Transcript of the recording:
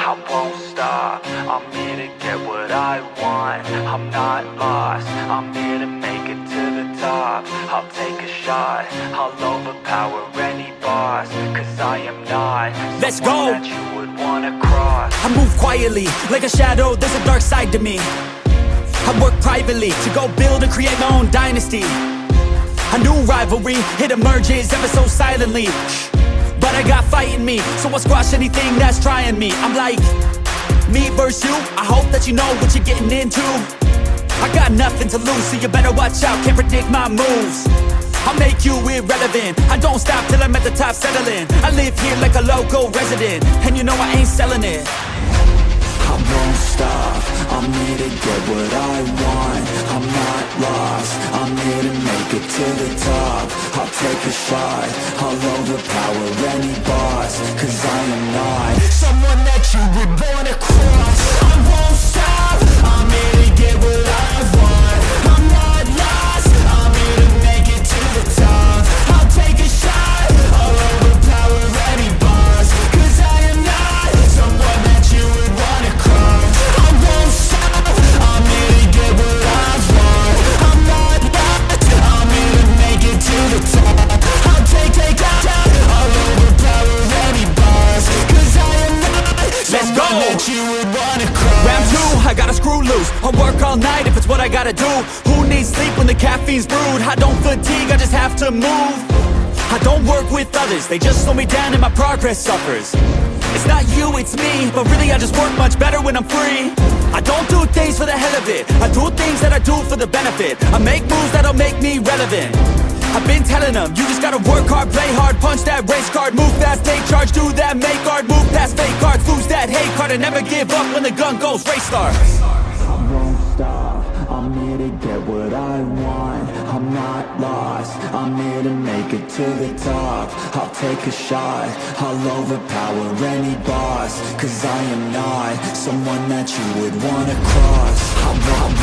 I won't stop, I'm here to get what I want. I'm not lost, I'm here to make it to the top. I'll take a shot, I'll overpower any boss. Cause I am not Let's someone go. that you would wanna cross. I move quietly, like a shadow, there's a dark side to me. I work privately, to go build and create my own dynasty. A new rivalry, it emerges ever so silently. But I got fight in me, so I'll squash anything that's trying me. I'm like, me versus you, I hope that you know what you're getting into. I got nothing to lose, so you better watch out, can't predict my moves. I'll make you irrelevant, I don't stop till I'm at the top settling. I live here like a local resident, and you know I ain't selling it. I won't stop, I'm here to get what I want. I'm not lost, I'm here to make it to the top. I'll take a shot, I'll overpower any boss. Cause I am not someone that you would wanna cross. I won't stop, I'm here to get what I want. I'm not lost, I'm here to make it to the top. I'll take a shot, I'll overpower any boss. Cause I am not someone that you would wanna cross. I won't stop, I'm here to get what I want. I'm not lost, I'm here to make it to the top. I'll take out, I'll overpower any boss. Cause I am not someone that you would wanna cross. Round two, I gotta screw loose. I'll work all night if it's what I gotta do. Who needs sleep when the caffeine's brewed? I don't fatigue, I just have to move. I don't work with others, they just slow me down and my progress suffers. It's not you, it's me, but really I just work much better when I'm free. I don't do things for the hell of it, I do things that I do for the benefit. I make moves that'll make me relevant. I've been telling them, you just gotta work hard, play hard, punch that race card, move fast, take charge, do that, make art, move past fake cards, lose that hate card, and never give up when the gun goes race start. I won't stop, I'm here to get what I want. I'm not lost, I'm here to make it to the top. I'll take a shot, I'll overpower any boss. Cause I am not someone that you would wanna cross. I won't